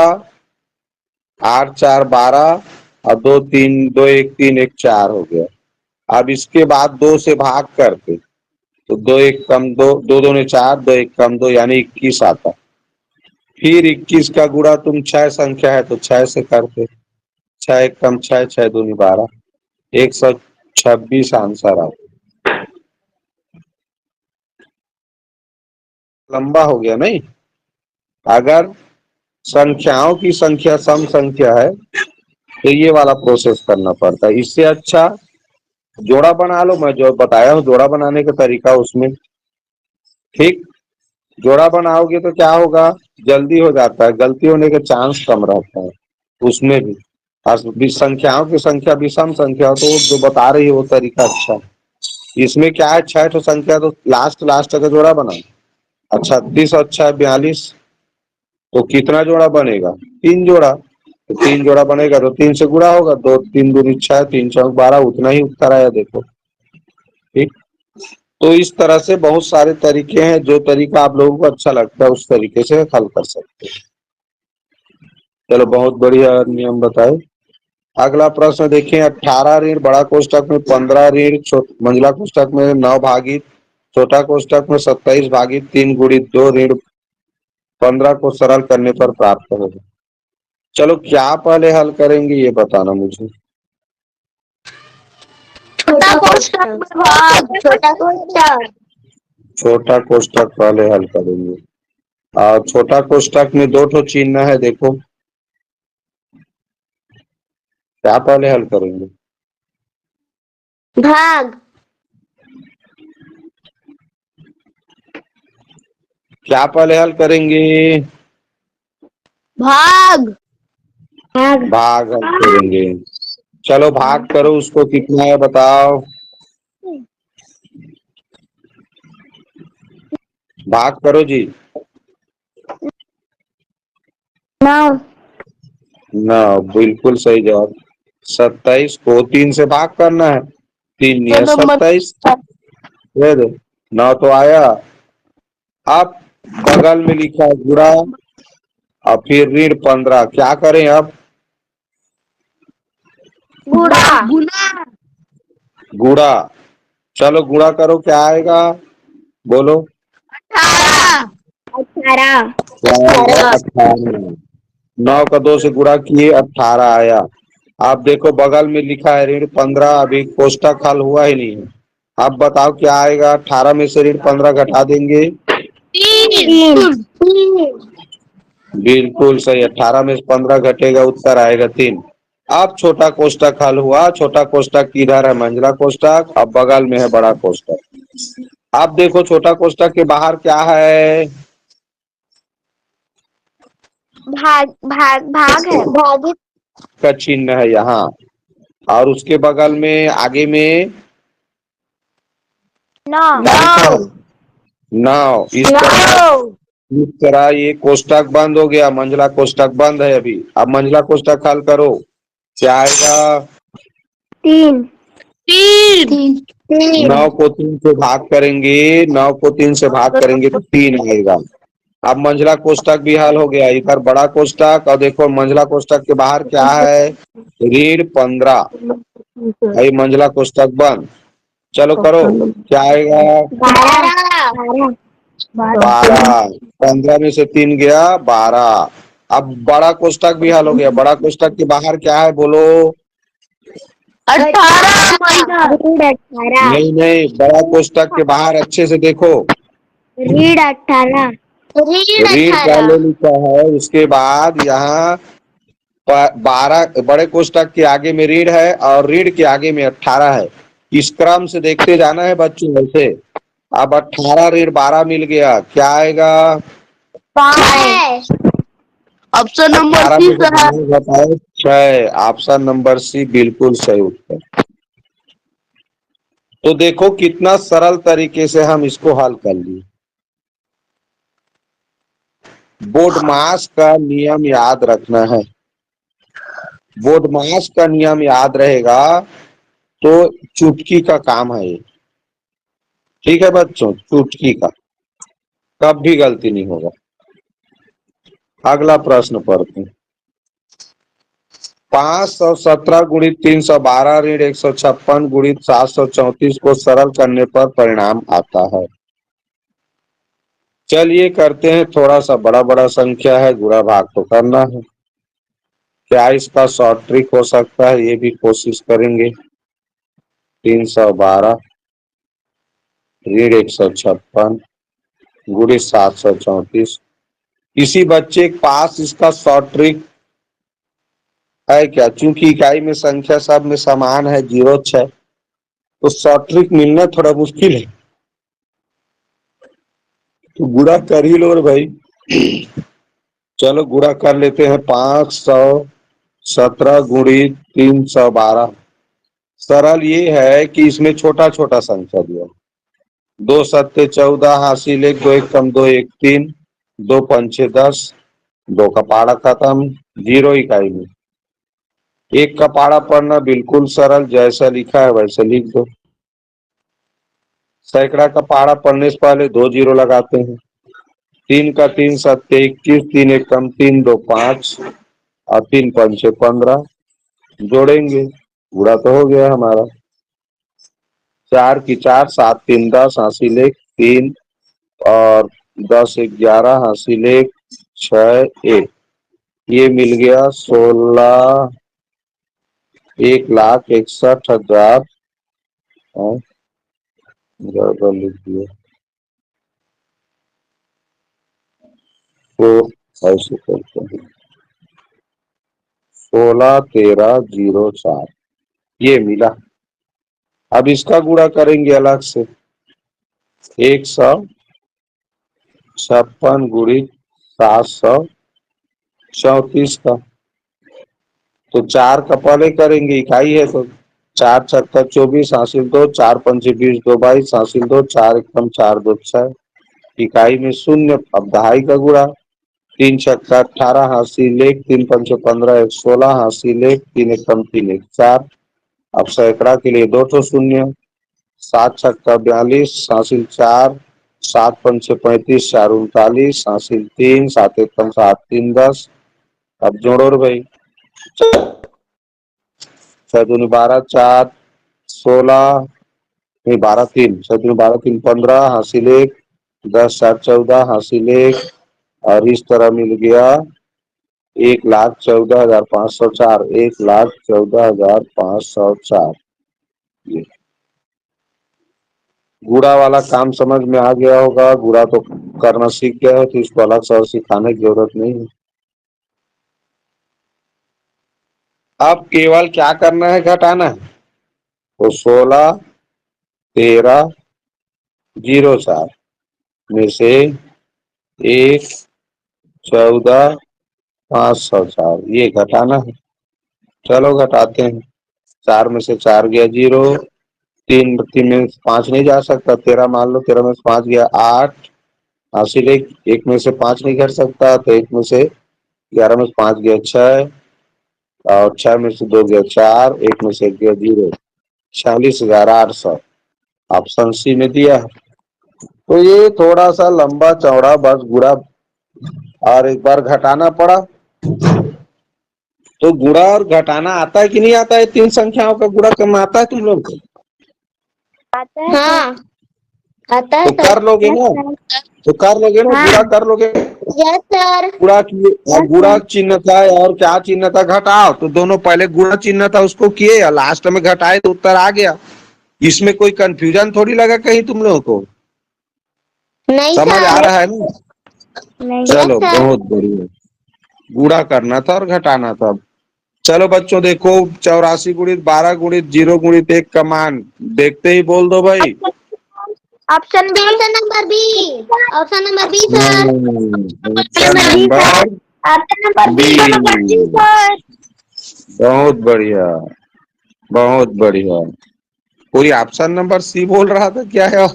8 4 12 और 2 3 2 1 3 1 4 हो गया। अब इसके बाद 2 से भाग करते तो 2 1 कम 2, 2 2 4, 2 1 कम 2 यानी 21 आता। फिर 21 का गुणा तुम 6 संख्या है तो 6 से करते, 6 1 कम 6, 6 2 12, 126 आंसर आता। लंबा हो गया नहीं। अगर संख्याओं की संख्या सम संख्या है तो ये वाला प्रोसेस करना पड़ता है। इससे अच्छा जोड़ा बना लो, मैं जो बताया हूँ जोड़ा बनाने का तरीका उसमें, ठीक। जोड़ा बनाओगे तो क्या होगा, जल्दी हो जाता है, गलती होने के चांस कम रहता है उसमें भी। और संख्याओं की संख्या विषम संख्या हो तो जो बता रही है वो तरीका अच्छा है। इसमें क्या है, 6 तो संख्या तो लास्ट का जोड़ा बनाओ, और 36 और 6 42, तो कितना जोड़ा बनेगा, 3 जोड़ा। तो 3 जोड़ा बनेगा तो 3 से गुणा होगा, 2 3 दूनी 6, 3 चौक 12, उतना ही उत्तर आया देखो, ठीक। तो इस तरह से बहुत सारे तरीके हैं, जो तरीका आप लोगों को अच्छा लगता है उस तरीके से हल कर सकते हैं। चलो बहुत बढ़िया नियम बताए। अगला प्रश्न देखें, 18 ऋण बड़ा कोष्टक में 15 ऋण मंझला कोष्टक में 9 भागित छोटा कोष्टक में 27 भागित 3 गुणित 2 ऋण 15 को सरल करने पर प्राप्त होगा। चलो क्या पहले हल करेंगे ये बताना मुझे। छोटा कोष्टक में भाग, छोटा कोष्टक। छोटा कोष्टक पहले हल करेंगे, और छोटा कोष्टक में 2 ठो चिन्ह है, देखो क्या पहले हल करेंगे, भाग। क्या पहले हल करेंगे, भाग। भाग। भाग हल करेंगे। चलो भाग करो, उसको कितना है बताओ, भाग करो जी। 9। 9 बिल्कुल सही जवाब। 27 को 3 से भाग करना है, 3 या 27, 9 तो आया। अब बगल में लिखा है गुणा और फिर ऋण 15, क्या करें अब, गुड़ा। गुणा। चलो गुणा करो, क्या आएगा बोलो, 18। क्या आएगा, 18। 9 का 2 से गुणा किए 18 आया। आप देखो बगल में लिखा है ऋण 15, अभी कोष्टक हल हुआ ही नहीं है। अब बताओ क्या आएगा, 18 में से ऋण 15 घटा देंगे, 3। बिल्कुल सही, 18 में से 15 घटेगा, उत्तर आएगा 3। अब छोटा कोष्टक हल हुआ, छोटा कोष्टक किधर है, मंझला कोष्टक, अब बगल में है बड़ा कोष्टक। अब देखो छोटा कोष्टक के बाहर क्या है, भाग है। भागित। का चिन्ह है यहाँ, और उसके बगल में आगे में 9। 9। इस तरह ये कोष्टक बंद हो गया, मंझला कोष्टक बंद है अभी। अब मंझला कोष्टक हल करो, क्या आएगा, 3। 9 को 3 से भाग करेंगे, 9 को 3 से भाग करेंगे तो 3 आएगा। अब मंझला कोष्टक भी हल हो गया, इधर बड़ा कोष्टक, और देखो मंझला कोष्टक के बाहर क्या है, ऋण 15, ये मंझला कोष्टक बंद। चलो करो, क्या आएगा, 12। 15 में से 3 गया 12। अब बड़ा कोष्टक भी हल हो गया, बड़ा कोष्टक के बाहर क्या है बोलो, 18 रीड 18 नहीं नहीं, बड़ा कोष्टक के बाहर अच्छे से देखो। रीड 18 रीड रीड 18 पहले लिखा है, उसके बाद यहाँ 12 बड़े कोष्टक के आगे में रीड है और रीड के आगे में 18 है। इस क्रम से देखते जाना है बच्चों वैसे। अब 18 रीड 12 मिल गया, क्या आएगा? 5 ऑप्शन नंबर 18 सी में से सर। 12 घटाओ 6। ऑप्शन नंबर सी बिल्कुल सही उत्तर। तो देखो कितना सरल तरीके से हम इसको हल कर लिए। बोडमास का नियम याद रखना है। बोडमास का नियम याद रहेगा तो चुटकी का काम है ये। ठीक है बच्चों, चुटकी का, कब भी गलती नहीं होगा। अगला प्रश्न पढ़ते हैं। 517 गुणित 312 ऋण 156 गुणित 734 को सरल करने पर परिणाम आता है। चलिए करते हैं, थोड़ा सा बड़ा बड़ा संख्या है, गुणा भाग तो करना है। क्या इसका शॉर्ट ट्रिक हो सकता है, ये भी कोशिश करेंगे। 312 ऋण 156 गुणित 734। किसी बच्चे के पास इसका शॉर्ट ट्रिक है क्या? चूंकि इकाई में संख्या सब में समान है 0-6, तो शॉर्ट ट्रिक मिलना थोड़ा मुश्किल है। तो गुणा कर ही लो रे भाई। चलो गुणा कर लेते हैं। 517 गुणित 312। सरल ये है कि इसमें छोटा छोटा संख्या दिया। 2 सत्ते 14 हासिल 1, 2 1 कम 2 1 3, 2 पंचे 10, 2 का पाड़ा खत्म, 0 इकाई में। 1 का पाड़ा पढ़ना बिल्कुल सरल, जैसा लिखा है वैसे लिख दो। सैकड़ा का पाड़ा पढ़ने से पहले 2 0 लगाते हैं। 3 का 3 सत्ते 21, 3 1 कम 3, 2 5 और 3 पंचे 15। जोड़ेंगे, पूरा तो हो गया हमारा। 4 की 4, 7 3 10 हासिल 1 3 और 10 11 हासिल 1 6 1। ये मिल गया 16 1,61,000। गड़बड़ लिख दिया। तो ऐसे करते हैं 16,13,04, ये मिला। अब इसका गुणा करेंगे अलग से। 156 गुणित 734 का। तो 4 का पहले करेंगे, इकाई है तो 4 छक्का 24 हासिल 2, 4 पंचे 20, 2 22 हासिल 2, 4 एकम 4 2 6, इकाई में 0। अब दहाई का गुणा। 3 छक्का 18 हासिल 1, 3 पंचे 15 1 16 हासिल 1, 3 एकम 3 1 4। अब सैकड़ा के लिए 2 तो 0। 7 छक्का 42 हासिल 4, 7 पंचे 35 4 39 हासिल 3, 7 एकम 7 3 10। अब जोड़ो रे भाई। 6 दूनी 12 4 16 नहीं 12 3 6 दूनी 12 3 15 हासिल 1, 10 4 14 हासिल 1 और इस तरह मिल गया 1,14,504। 1,14,504। ये गुणा वाला काम समझ में आ गया होगा। गुणा तो करना सीख गए हो तो इसको अलग से और सिखाने की जरूरत नहीं है। अब केवल क्या करना है, घटाना है। तो 16,13,04 में से 1,14,504 ये घटाना है। चलो घटाते हैं। 4 में से 4 गया 0, 3 3 में 5 नहीं जा सकता, 13 मान लो, 13 में से 5 गया 8 हासिल 1, 1 में से 5 नहीं घट सकता, तो 1 में से 11 में से 5 गया 6 और 6 में से 2 गया 4, 1 में से 1 गया 0, 46,800 ऑप्शन सी में दिया है। तो ये थोड़ा सा लंबा चौड़ा बस गुणा और एक बार घटाना पड़ा। तो गुणा और घटाना आता है कि नहीं आता है? 3 संख्याओं का गुणा करना आता है तुम लोग को? आता है हाँ आता है तो कर लोगे ना? तो कर लोगे ना, हाँ। गुणा कर लोगे यस सर। गुणा किए, और गुणा चिन्ह था और क्या चिन्ह था, घटाओ, तो दोनों पहले गुणा चिन्ह था उसको किए और लास्ट में घटाए तो उत्तर आ गया। इसमें कोई कंफ्यूजन थोड़ी लगा कहीं तुम लोगों को, नहीं समझ आ सर। रहा है ना? यस चलो सर। बहुत बढ़िया, गुणा करना था और घटाना था। चलो बच्चों देखो, 84 गुणित 12 गुणित 0 गुणित 1 का मान देखते ही बोल दो भाई। Option B. Option number B. Option number B sir. Option number B sir. Number option number B. B sir. बहुत बढ़िया, बहुत बढ़िया। कोई ऑप्शन नंबर सी बोल रहा था क्या है?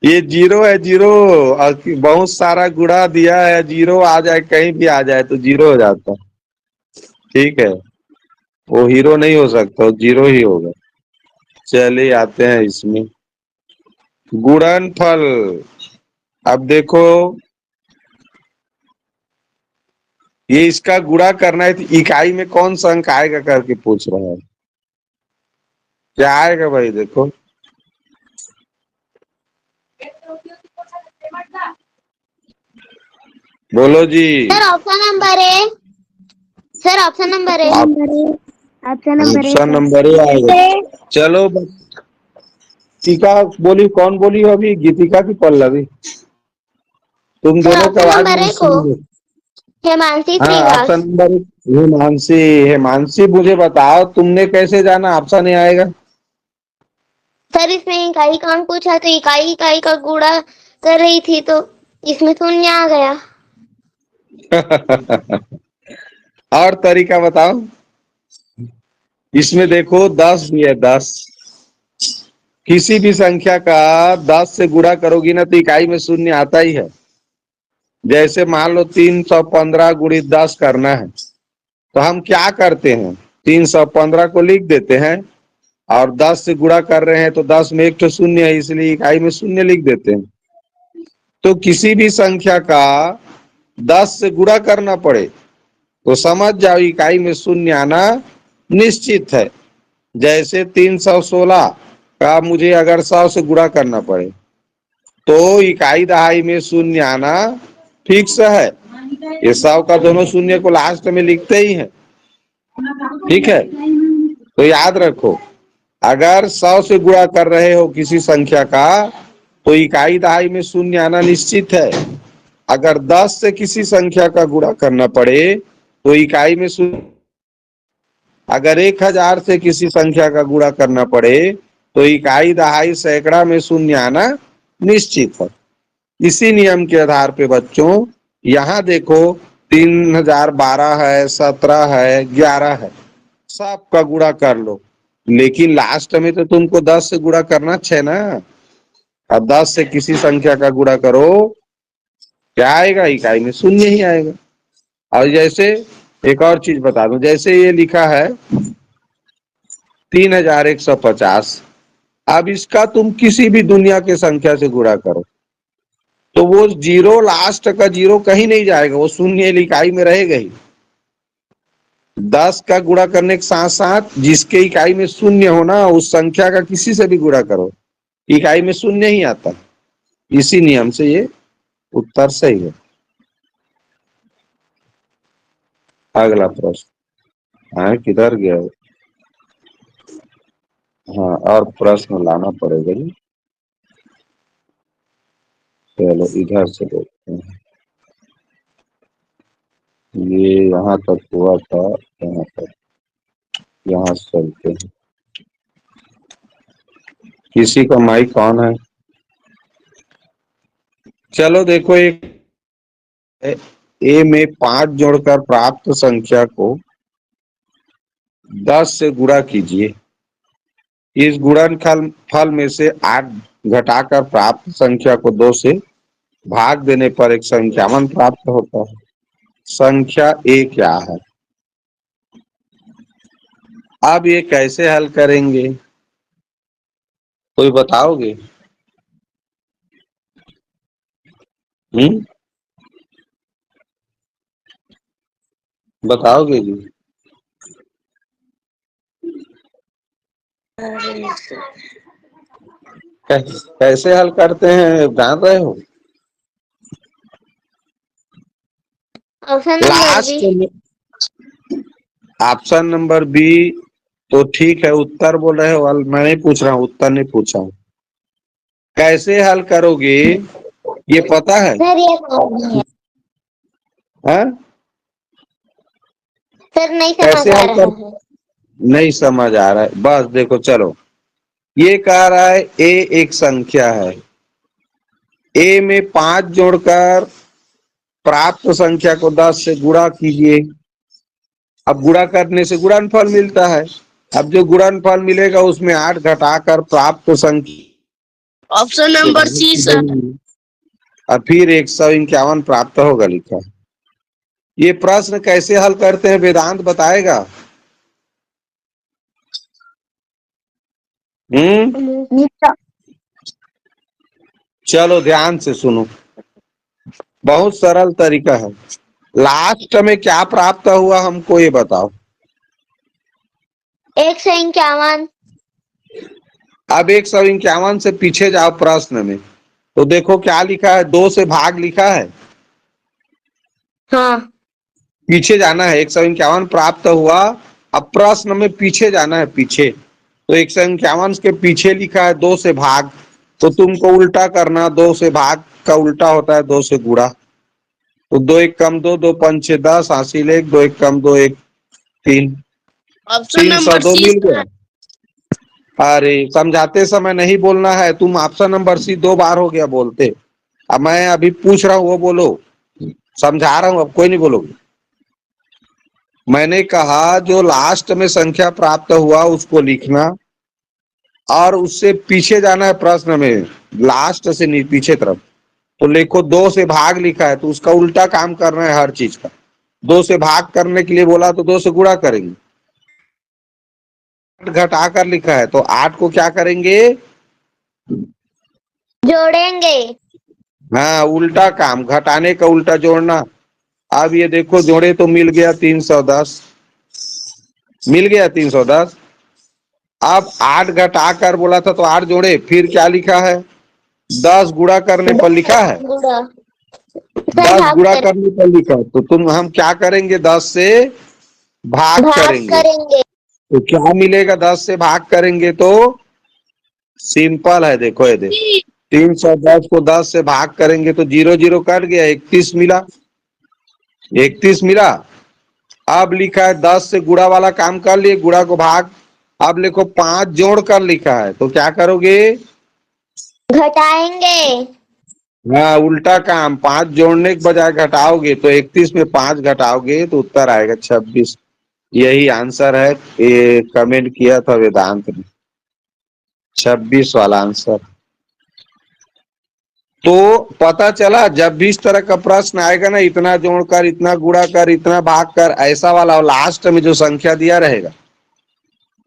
ये जीरो है, जीरो। और बहुत सारा गुणा दिया है, जीरो आ जाए कहीं भी आ जाए तो जीरो हो जाता है। ठीक है, वो हीरो नहीं हो सकता, वो जीरो ही होगा। चलिए आते हैं इसमें, गुणनफल। अब देखो, ये इसका गुणा करना है तो इकाई में कौन सा अंक आएगा करके पूछ रहा है। क्या आएगा भाई, देखो बोलो जी। Sir option number A. Sir option number A. आप option number A option sir. Number A आएगा। चलो गीतिका बोली, कौन बोली हो अभी, गीतिका की पल्लवी? तुम सर दोनों का ऑप्शन आवाज नंबर नहीं ए को सुनी। हेमांशी हाँ ऑप्शन श्रीवास। नंबर, हिमांशी। हिमांशी मुझे बताओ, तुमने कैसे जाना ऑप्शन नहीं आएगा? सर इसमें इकाई का अंक पूछा तो इकाई इकाई का गुणा कर रही थी तो इसमें शून्य आ गया। और तरीका बताओ। इसमें देखो 10 भी है, 10। किसी भी संख्या का 10 से गुणा करोगी ना तो इकाई में शून्य आता ही है। जैसे मान लो 315 गुणित 10 करना है, तो हम क्या करते हैं, 315 को लिख देते हैं और 10 से गुणा कर रहे हैं तो 10 में एक तो शून्य है, इसलिए इकाई में शून्य लिख देते हैं। तो किसी भी संख्या का 10 से गुणा करना पड़े तो समझ जाओ इकाई में शून्य आना निश्चित है। जैसे 316 का मुझे अगर 100 से गुणा करना पड़े तो इकाई दहाई में शून्य आना फिक्स है। ये 100 का दोनों शून्य को लास्ट में लिखते ही हैं। ठीक है, तो याद रखो, अगर 100 से गुणा कर रहे हो किसी संख्या का तो इकाई दहाई में शून्य आना निश्चित है। अगर 10 से किसी संख्या का गुणा करना पड़े तो इकाई में शून्य, अगर 1000 से किसी संख्या का गुणा करना पड़े तो इकाई दहाई सैकड़ा में शून्य आना निश्चित है। इसी नियम के आधार पे बच्चों यहाँ देखो 3012 है, 17 है, 11 है, सबका गुणा कर लो, लेकिन लास्ट में तो तुमको 10 से गुणा करना है ना। अब 10 से किसी संख्या का गुणा करो, क्या आएगा, इकाई में शून्य ही आएगा। और जैसे एक और चीज बता दूं, जैसे ये लिखा है 3150, अब इसका तुम किसी भी दुनिया के संख्या से गुणा करो तो वो जीरो, लास्ट का जीरो कहीं नहीं जाएगा, वो शून्य इकाई में रहेगा ही। 10 का गुणा करने के साथ साथ जिसके इकाई में शून्य होना उस संख्या का किसी से भी गुणा करो, इकाई में शून्य ही आता है। इसी नियम से ये उत्तर सही है। अगला प्रश्न। हाँ किधर गया? हाँ और प्रश्न लाना पड़ेगा जी। चलो इधर से देखते हैं, ये यहाँ तक हुआ था, यहाँ तक, यहाँ से चलते हैं। किसी का माइक ऑन है? चलो देखो, एक ए में 5 जोड़कर प्राप्त संख्या को 10 से गुणा कीजिए। इस गुणनफल फल में से 8 घटाकर प्राप्त संख्या को 2 से भाग देने पर एक संख्यावन प्राप्त होता है। संख्या ए क्या है? अब ये कैसे हल करेंगे, कोई बताओगे? हम्म, बताओगे जी? कैसे हल करते हैं जान रहे हो? Option number last B. में ऑप्शन नंबर बी तो ठीक है, उत्तर बोल रहे हो, मैं नहीं पूछ रहा हूँ, उत्तर नहीं पूछा हूँ। कैसे हल करोगे ये पता है? सर ये नहीं है। हाँ? सर नहीं समझ कैसे आ हल रहा कर, है। नहीं समझ आ रहा है, बस देखो चलो, ये कह रहा है ए एक संख्या है, ए में 5 जोड़कर प्राप्त संख्या को 10 से गुणा कीजिए। अब गुणा करने से गुणनफल मिलता है, अब जो गुणनफल मिलेगा उसमें 8 घटाकर प्राप्त संख्या ऑप्शन नंबर सी सर। और फिर 151 प्राप्त होगा लिखा है। ये प्रश्न कैसे हल करते हैं वेदांत बताएगा। चलो ध्यान से सुनो, बहुत सरल तरीका है। लास्ट में क्या प्राप्त हुआ हमको ये बताओ। 151। अब 151 से पीछे जाओ प्रश्न में, तो देखो क्या लिखा है, 2 से भाग लिखा है। हाँ। पीछे जाना है, 151 प्राप्त हुआ, अब प्रश्न में पीछे जाना है, पीछे। तो 151 के पीछे लिखा है 2 से भाग, तो तुमको उल्टा करना, 2 से भाग का उल्टा होता है 2 से गुणा। तो 2 1 कम 2, 2 5 6 10, हासिल 1, 2 1 कम 2 1 3, ऑप्शन नंबर 302 सी मिल सर। गया। अरे समझाते समय नहीं बोलना है, तुम ऑप्शन नंबर सी 2 बार हो गया बोलते। अब मैं अभी पूछ रहा हूँ वो बोलो, समझा रहा हूँ, अब कोई नहीं बोलोगे। मैंने कहा जो लास्ट में संख्या प्राप्त हुआ उसको लिखना और उससे पीछे जाना है प्रश्न में, लास्ट से नहीं पीछे तरफ। तो लिखो 2 से भाग लिखा है तो उसका उल्टा काम करना है हर चीज का। 2 से भाग करने के लिए बोला तो 2 से गुणा करेंगे। 8 घटा कर लिखा है तो 8 को क्या करेंगे, जोड़ेंगे। हाँ उल्टा काम, घटाने का उल्टा जोड़ना। अब ये देखो जोड़े तो मिल गया 310, मिल गया 310। अब 8 घटा कर बोला था तो 8 जोड़े, फिर क्या लिखा है, 10 गुणा करने पर लिखा है, गुणा। 10 भाग गुणा कर करने पर लिखा है, तो तुम हम क्या करेंगे, 10 से भाग भाग करेंगे। करेंगे। तो क्या मिलेगा, 10 से भाग करेंगे तो सिंपल है, देखो ये देखो 310 को 10 से भाग करेंगे तो 0 0 कट गया, 31 मिला, 31 मिला। अब लिखा है 10 से गुणा वाला काम कर लिए, गुणा को भाग। अब लिखो 5 जोड़ कर लिखा है तो क्या करोगे, घटाएंगे। हाँ उल्टा काम, 5 जोड़ने के बजाय घटाओगे, तो 31 में 5 घटाओगे तो उत्तर आएगा 26। यही आंसर है, ये कमेंट किया था वेदांत ने, 26 वाला आंसर। तो पता चला जब भी इस तरह का प्रश्न आएगा ना, इतना जोड़कर, इतना गुणा कर, इतना भाग कर, ऐसा वाला, और लास्ट में जो संख्या दिया रहेगा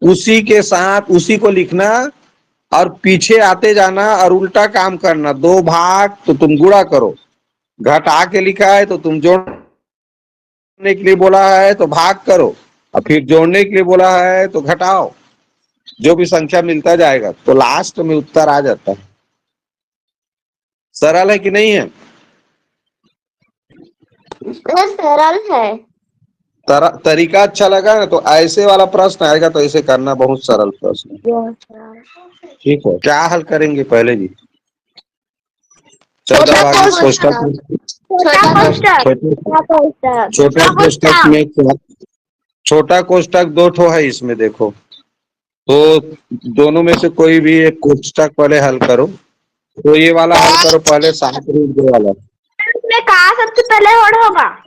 उसी के साथ उसी को लिखना और पीछे आते जाना और उल्टा काम करना। 2 भाग तो तुम गुणा करो, घटा के लिखा है तो तुम जोड़ने के लिए बोला है तो भाग करो, और फिर जोड़ने के लिए बोला है तो घटाओ, जो भी संख्या मिलता जाएगा तो लास्ट में उत्तर आ जाता है। सरल है कि नहीं है? सरल है। तरीका अच्छा लगा ना, तो ऐसे वाला प्रश्न आएगा तो ऐसे करना, बहुत सरल प्रश्न है। ठीक है, क्या हल करेंगे पहले जी, 14 भागी कोष्टक, छोटा कोष्टक। छोटा कोष्टक में छोटा कोष्टक 2 ठो है इसमें, देखो तो दोनों में से कोई भी एक कोष्टक पहले हल करो। तो ये वाला हल करो पहले, 7√2 वाला। इसमें कहा सबसे पहले होड़ होगा।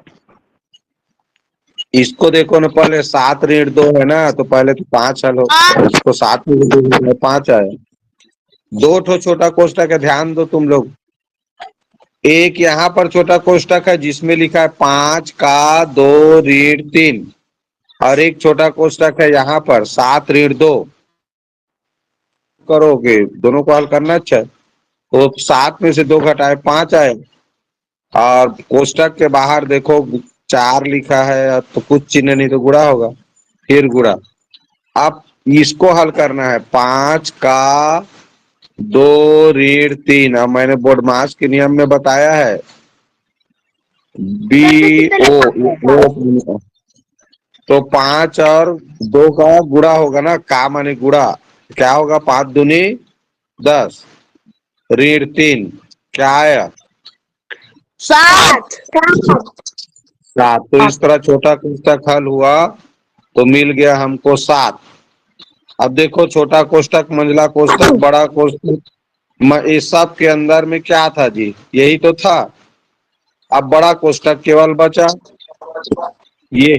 इसको देखो ना, पहले 7√2 है ना, तो पहले तो 5 हल हो, इसको 7√2 5 आया। 2 ठो छोटा कोष्टक है, ध्यान दो तुम लोग। एक यहाँ पर छोटा कोष्टक है जिसमें लिखा है 5 का 2√3, और एक छोटा कोष्टक है यहाँ पर 7√2। करोगे दोनों को हल करना, अच्छा तो 7 में से 2 घटाए 5 आए, और कोष्टक के बाहर देखो 4 लिखा है तो कुछ चिन्ह नहीं तो गुणा होगा, फिर गुणा। अब इसको हल करना है, 5 का 2√3। अब मैंने बोर्डमास के नियम में बताया है, बी ओ, तो 5 और 2 का गुणा होगा ना, का माने गुणा, क्या होगा? 5 दूनी 10, ऋण 3, क्या आया? 7। 7। तो इस तरह छोटा कोष्टक हल हुआ तो मिल गया हमको 7। अब देखो छोटा कोष्टक, मंझला कोष्टक, बड़ा कोष्टक, इस सब के अंदर में क्या था जी? यही तो था। अब बड़ा कोष्टक केवल बचा ये,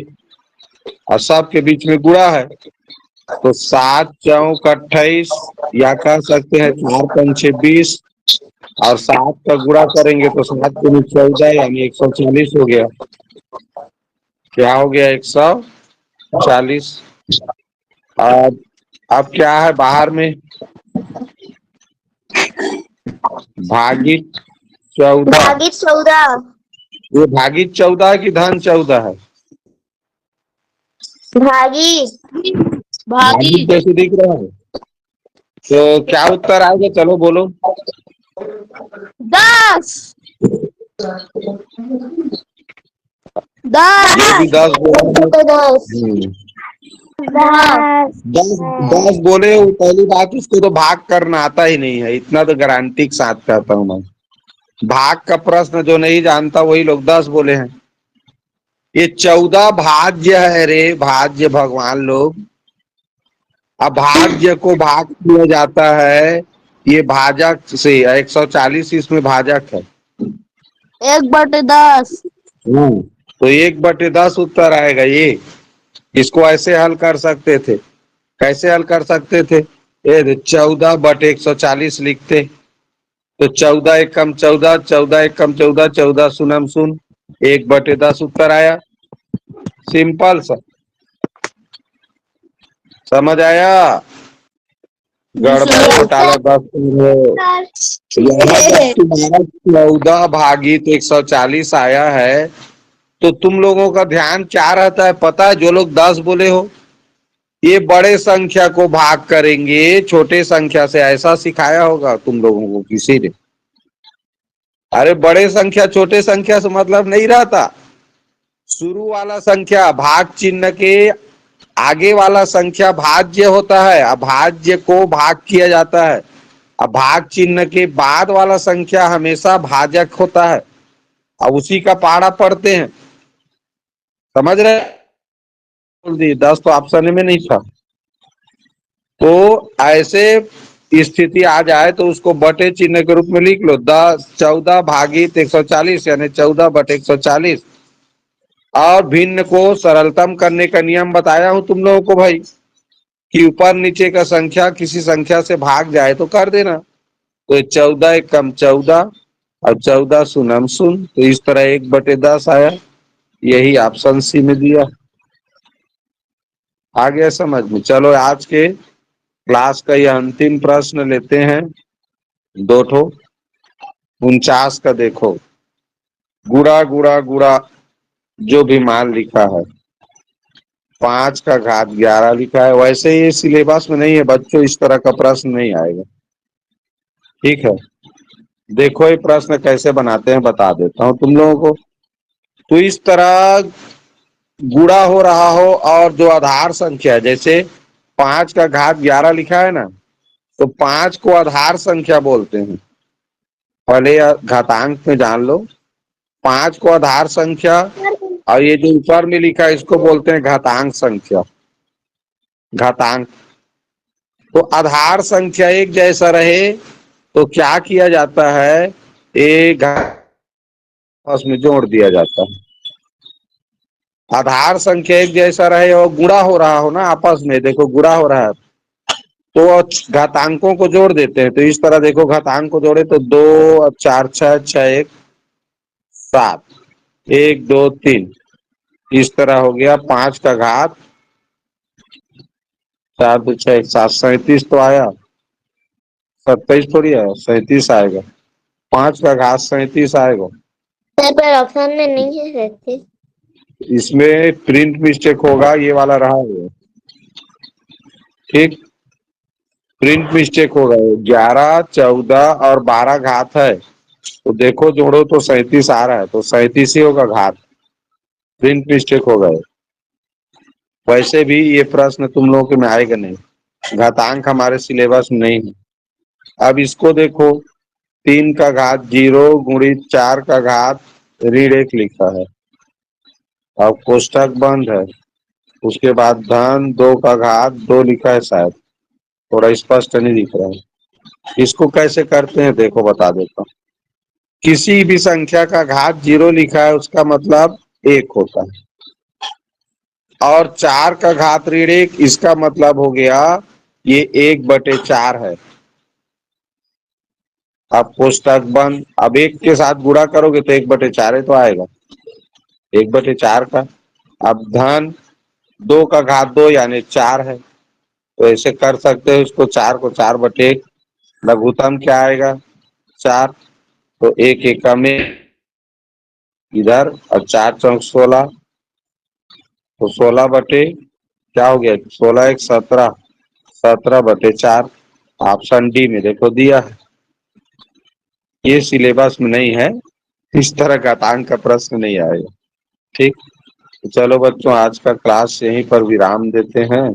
और सब के बीच में गुणा है, तो 7 चौक 28, या कह सकते हैं 4 पंचे 20, और 7 का गुणा करेंगे तो 7 दूनी 14, यानी 140 हो गया। क्या हो गया? 140। अब क्या है बाहर में? भागित 14। भागित 14। ये भागित 14 है कि धन 14 है? भागित। भागित भागी। जैसे दिख रहा है। तो क्या उत्तर आएगा? चलो बोलो। 10। ये भी 10। 10 बोले। 10। 10 10 बोले हो, पहली बात उसको तो भाग करना आता ही नहीं है, इतना तो गारंटी के साथ कहता हूँ मैं। भाग का प्रश्न जो नहीं जानता वही लोग 10 बोले हैं। ये 14 भाज्य है रे, भाज्य भगवान लोग। अब भाज्य को भाग किया जाता है ये भाजक से, 140 इसमें भाजक है। 1/10। तो 1/10 उत्तर आएगा ये। इसको ऐसे हल कर सकते थे। कैसे हल कर सकते थे? ये 14/140 लिखते, तो 14 एक कम 14, 14 एक कम 14, 14 शून्यम शून्य, 1/10 उत्तर आया। सिंपल सा, समझ आया? जी गड़बड़ सर। घोटाला 10 तुम्हारा 14 भागित 140 आया है, तो तुम लोगों का ध्यान क्या रहता है पता है? जो लोग 10 बोले हो, ये बड़े संख्या को भाग करेंगे छोटे संख्या से, ऐसा सिखाया होगा तुम लोगों को किसी ने? अरे बड़े संख्या छोटे संख्या से मतलब नहीं रहता। शुरू वाला संख्या भाग चिन्ह के आगे वाला संख्या भाज्य होता है, अभाज्य को भाग किया जाता है। अब भाग चिन्ह के बाद वाला संख्या हमेशा भाजक होता है, अब उसी का पहाड़ा पढ़ते हैं। समझ रहे? बोल दी 10 तो ऑप्शन में नहीं था। तो ऐसे स्थिति आ जाए तो उसको बटे चिन्ह के रूप में लिख लो, 10 14 भागित 140, यानी 14/140। और भिन्न को सरलतम करने का नियम बताया हूं तुम लोगों को भाई, कि ऊपर नीचे का संख्या किसी संख्या से भाग जाए तो कर देना। तो 14 एक कम 14, और 14 शून्यम शून्य, तो इस तरह 1/10 आया। यही ऑप्शन सी में दिया। आ गया समझ में? चलो आज के क्लास का यह अंतिम प्रश्न लेते हैं, 2 ठो। 49 का देखो, गुड़ा गुड़ा गुड़ा जो भी मान लिखा है, 5 का घात 11 लिखा है। वैसे ये सिलेबस में नहीं है बच्चों, इस तरह का प्रश्न नहीं आएगा, ठीक है? देखो ये प्रश्न कैसे बनाते हैं बता देता हूं तुम लोगों को। तो इस तरह गुणा हो रहा हो और जो आधार संख्या, जैसे 5 का घात 11 लिखा है ना, तो 5 को आधार संख्या बोलते हैं। पहले घातांक में जान लो, 5 को आधार संख्या, और ये जो ऊपर में लिखा है इसको बोलते हैं घातांक संख्या, घातांक। तो आधार संख्या एक जैसा रहे तो क्या किया जाता है? एक आपस में जोड़ दिया जाता है। आधार संख्या एक जैसा रहे और गुणा हो रहा हो ना आपस में, देखो गुणा हो रहा है तो घातांकों को जोड़ देते हैं। तो इस तरह देखो, घातांक को जोड़े तो 2 4 6 6 1 7, 1 2 3, इस तरह हो गया। 5 का घात 4 2 6 1 7, 37 तो आया, 27 थोड़ी आया, 37 आएगा। 5 का घात 37 आएगा। सर पर ऑप्शन में नहीं है 37। इसमें प्रिंट मिस्टेक होगा, ये वाला रहा है, ठीक? प्रिंट मिस्टेक होगा। 11 14 और 12 घात है, तो देखो जोड़ो तो 37 आ रहा है, तो 37 ही होगा घात, प्रिंट मिस्टेक हो गए। वैसे भी ये प्रश्न तुम लोगों के में आएगा नहीं, घातांक हमारे सिलेबस में नहीं है। अब इसको देखो, 3 का घात 0 गुणित 4 का घात ऋण 1 लिखा है। अब कोष्टक बंद है, उसके बाद धन 2 का घात 2 लिखा है, शायद थोड़ा स्पष्ट नहीं दिख रहा है। इसको कैसे करते हैं देखो बता देता हूँ। किसी भी संख्या का घात 0 लिखा है उसका मतलब 1 होता है, और 4 का घात ऋण 1 इसका मतलब हो गया ये 1/4 है। अब कोष्टक बंद, अब 1 के साथ गुणा करोगे तो 1/4 ही तो आएगा, 1/4 का। अब धन 2 का घात 2 यानी 4 है, तो ऐसे कर सकते हैं इसको, 4 को 4/1, लघुत्तम क्या आएगा 4, तो 1 एकम में इधर, और 4 चौक 16, तो 16 बटे क्या हो गया, 16 1 17, 17/4। ऑप्शन डी में देखो दिया है। ये सिलेबस में नहीं है, इस तरह घातांक का प्रश्न नहीं आएगा। ठीक, तो चलो बच्चों आज का क्लास यहीं पर विराम देते हैं।